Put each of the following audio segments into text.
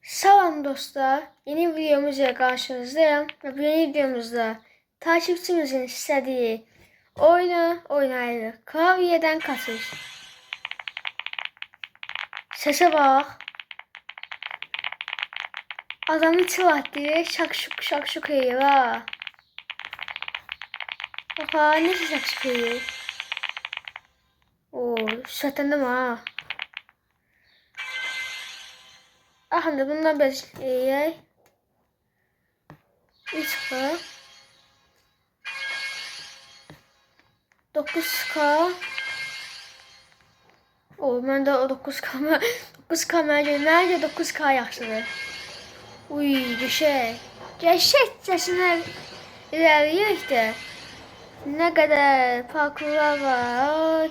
Salam dostlar, yeni videomuzla karşınızdayım ve bu yeni videomuzda takipçimizin istediği oyunu oynayalım. Klavyeden kaçış. Sese bak. Adamın çılattığı şakşuk yiyor ha. Bak ha, nasıl şakşuk yiyor. Oo, satındım ha. Ahanda bundan bir yiyey. 3K 9K. O, mən də o 9K 9K məncə 9K yaxşıdır. Uy, Qəşəkcəsinə ilerleyək də. Nə qədər parkurlar var.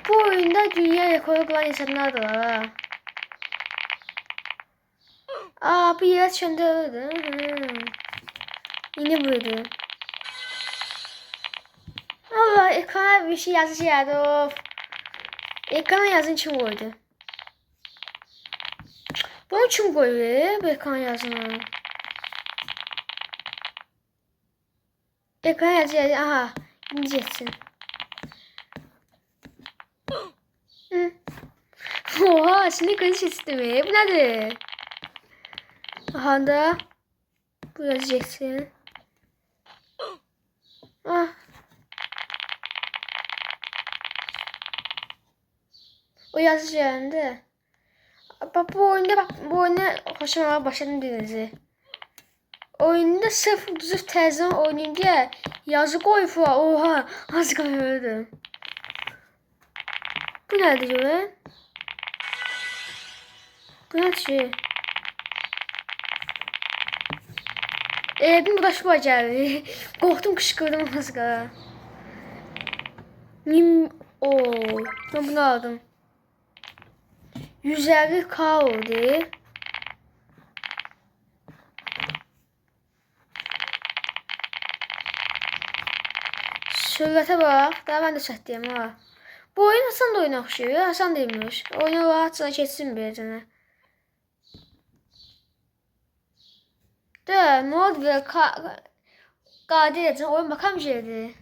Bu oyunda dünya rekoru qılan insanlar da var ha. Aa, bu yerə düşəndə öldü. Yine buydu. Allah, ekrana bir şey yazıcı geldi, of. Ekrana yazın kim koydu? Bunu kim koydu? Bu ekrana yazını. Ekrana yazı yazı. Aha. İndi geçsin. Oha, şimdi kızı geçti mi? Bu nedir? Aha da. Bu yazı geçsin. Ah. O yazı geldi. Bak bu oyunda hoşuma başladım dediniz. Oyunda sırf düz təzən oynayınca yazı koyup oha az kalırdım. Bu nədir görən? Bu nədir ki? Bu da şu gəldi. Qorxdum, qışqırdım az qala. Ben bunu aldım. 150K oldu. Sürətə bax. Daha ben de çatdıyım ha. Bu oyun Hasan da oyuna oxşuyur. Hasan değilmiş. Oyunu rahatça keçsin bir dənə. Da, ne oldu böyle qadir edin. Oyun bakalım şeydi.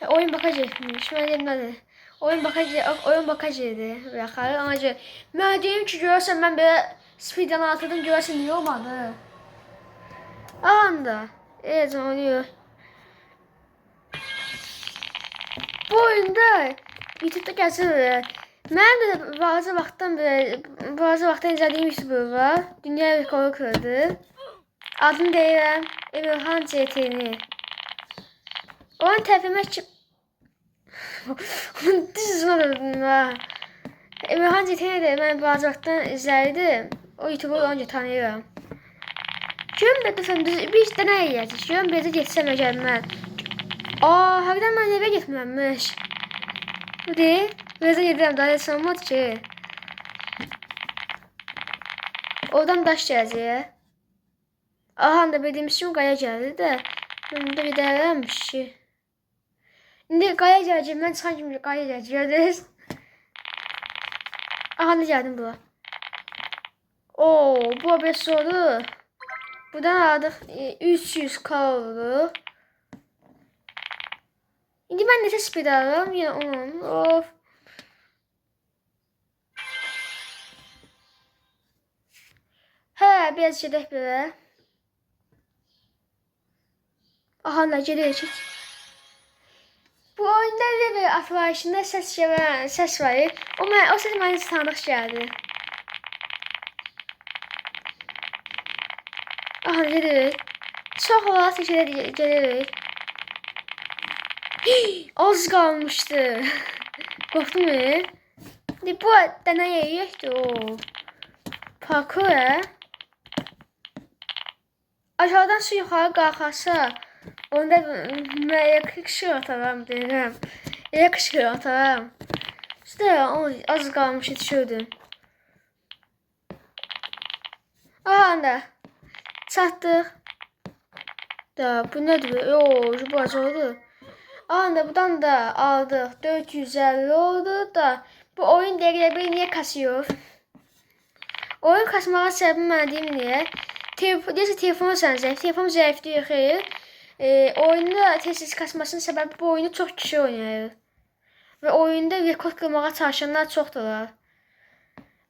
Oyun bakacakmış. Ben dedim nədir? Oyun bakacaqdı. Yaxarı anacı. Mən deyim ki, görürsən mən belə speedrun atladım, görürsən niyə olmadı? Anda. Evet, oluyor. Bu oyunda YouTube'da gəlsin belə. Mənim də bazı vaxtdan izlədiyim YouTuber var. Dünya rekoru kırdı. Adını deyirəm. Emirhan CT'ni. Onun təfəmə ki... Düz olurdum ha. Emirhan CT'ni də mən bazı vaxtdan izləyirdim. O YouTuber onca tanıyıram. Görüm bir dəfə bir dənə yeyəcək. Görüm bir də getsəm əgərmən. Aa, həqiqdən mən evə getmirəmmiş. Bu deyil. Biraz gedirəm, daha heç olmadı ki. Oradan daş gələcək. Aha, da bildiğimiz kimi qaya gəldi də. Mən də gedərəmmiş ki. İndi qaya gələcək, mən çıxan kimi qaya gələcək, gördünüz. Aha, da gəldim bura. Oo, bu bir soru. Buradan aldık 300K oldu. İndi mən neçə speed alıram? Yenə 10. Of. Hə, biraz gedək belə. Aha, nə gedək. Bu oyunda bir atlayışında ses var. O ses mənə tanıdıq gəldi. Aha, gedirik. Çox olaraq gedirik. Az qalmışdı. Qorxdum mu? Bu dənə yeyəkdir o. Parkur aşağıdan su yuxarı qalxarsa onda mən qışqır ataram deyirəm. Qışqır ataram. İşte az qalmış düşürdüm. Aha da. Çatdıq. Da bu nədir? Yoo, bu acıdı. Anda buradan da aldık 450 oldu da Bu oyun dəqiqə bir niyə kasıyor? Oyun kasmağa səbəbi mənə deyim niyə? Telefonu zəif. Telefon zəif deyil, xeyr. Oyunda tez kasmasının səbəbi bu oyunu çox kişi oynayır. Və oyunda rekord qırmağa çalışanlar çoxdurlar.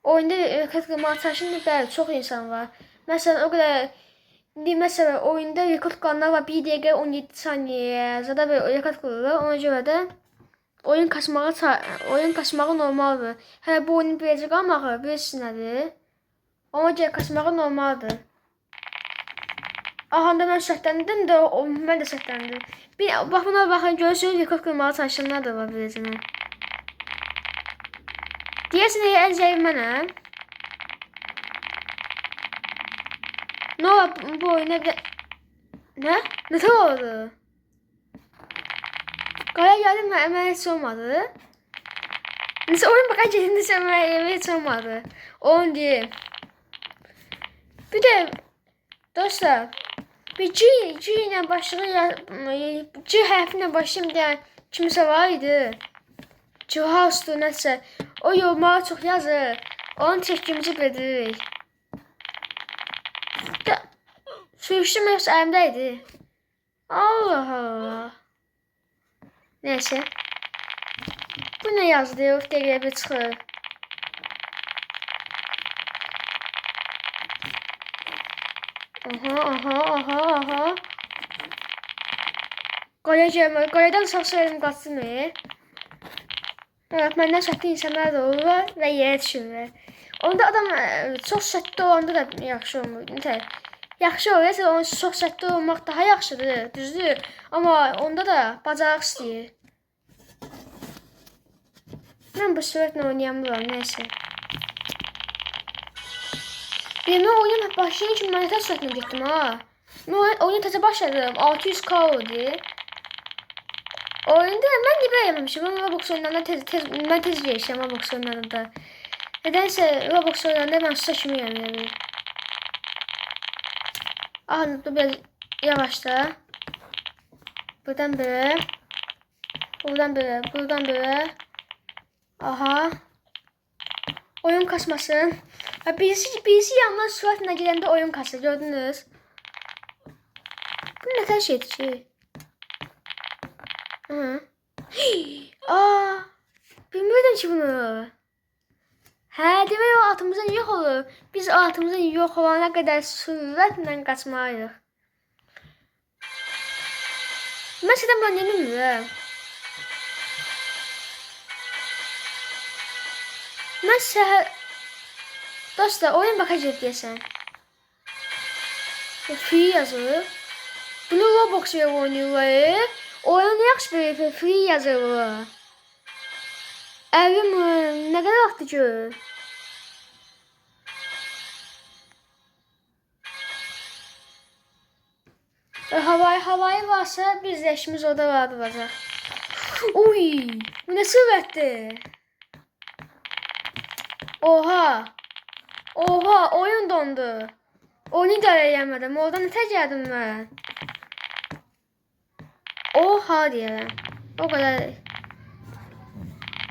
Oyunda rekord qırmağa çalışan bəli, çox insan var. Məsələn, o qədər məsələn, oyunda rekord qıranlar var. 1 dəqiqə 17 saniyə zada bir rekord qırırlar. Ona görə də oyun kasmağı normaldır. Hələ bu oyunu beləcə qalmağı bilirsiniz nədir? Ona görə kasmağı normaldır. Ahanda mən səhtləndim də, mən də səhtləndim. Bax buna baxın, görürsünüz, rekord qırmağa çalışanlar da var beləcə. Deyəsən, ən zəif mənəm. Ne oldu bu oyuna bir... Ne? Ne oldu? Qalaya geldim və əməl heç olmadı. Neyse oyun bakan gedindiysə əməl heç olmadı. Onu deyim. Bir de dostlar, bir C ilə başlayan, C hərfinlə başlayan deyən kimsə var idi. Cihazdır nəsə. O yorumlara çox yazır. Onun çəkimizi bildiririk. Sürüştüm yoksa elimdeydi. Allah Allah. Neyse. Bu ne yazdı? Yok diye bir çıxır. Aha. Qayadan sağ söyledim qaçsın mı? Evet, məndən səhətli insanlar da olur və yerə düşürlər. Onda adam çox səhətli olanda da yaxşı olmur. Yaxşı olur, onun çox səhətli olmaq daha yaxşıdır, düzdür. Amma onda da bacarıq istəyir. Mən bu sürətlə oynayamıram, neyse. Mən oyuna başlayan kimi mən nətə sürətlə getdim, ha. Mən oyuna təzə başladım, 600k oldu. Oyunda mən niyə belə yeməmişim? Mən Roblox oyunlarında mən tez geçirəm Roblox oyunlarında. Nədənsə Roblox oyunlarında mən susa kimi yemirəm. Dur biraz yavaşla. Buradan böyle. Buradan böyle. Aha. Oyun kasmasın. Birisi yandan suratına gelende oyun kasır, gördünüz. Bu ne şeydi ki? Bilmiyordum ki bunu. Demək o altımızdan yox olur. Biz altımızdan yox olana qədər sürətlə qaçmalıyıq. Məsələn, mən yenilmirəm. Mən səhər... Dostlar, oyun bakacaq deyəsən. Free yazılır. Bunu Roblox ilə oynayırlar. Oyun yaxşı bir free yazılır. Evim ne kadar vaxtı ki? Havayı varsa biz de işimiz orada vardı. Uy, bu ne sürətdir? Oha, oyun dondu. Oyunu idarələyəmədim, oradan nətə gəldim mən? Oha deyərəm, o kadar.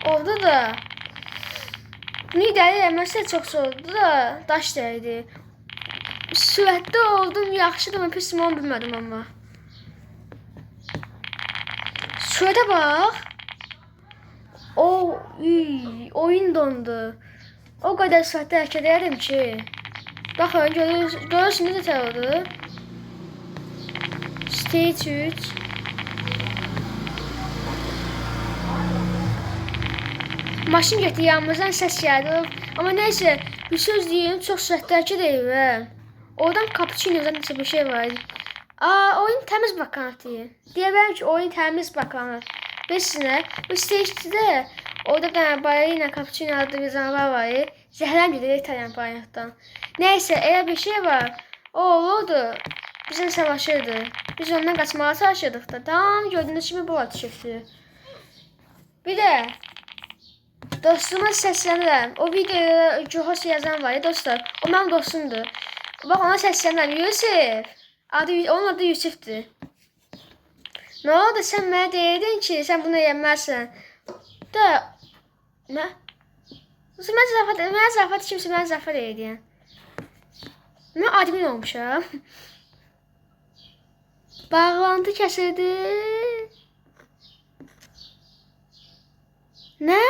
Orada da bunu idarələyəməsə çox oldu da daş dəydi. Sürətli oldum, yaxşıdır, mən pis onu bilmədim amma. Sürətə bax. Oyun dondu. O qədər sürətli hərəkət edirəm ki. Baxın, görürsünüz necə oldu. Stage 3. Maşın getdi, yanımızdan səs gəldi. Amma neyse, bir söz deyim, çox sürətli hərəkət edirəm. Oradan cappuccino nəsə bir şey var. Oyun təmiz bakanatı. Deyirəm ki, oyun təmiz bakanat. Bilirsiniz, bu stage'də orada bir balerina cappuccino adlı bir canavar var. Zəhləm gedir İtalyan bayraqdan. Neyse, elə bir şey var. O olurdu, bizə savaşırdı. Biz ondan qaçmağa çalışırdıq da. Tam gördüğünüz kimi bu düşürdü. Bir de dostuma səslənirəm. O videoda Johos yazan var ya dostlar. O mənim dostumdur. Bak ona səslənirəm. Yusuf. Onun adı Yusuf'dur. Ne oldu? Sen mənə deyirdin ki, sen bunu yeməzsən. Da... Ne? Mən zarafat kimsə mən zarafat edirəm. Mən admin olmuşam. Bağlantı kəsildi. Nə?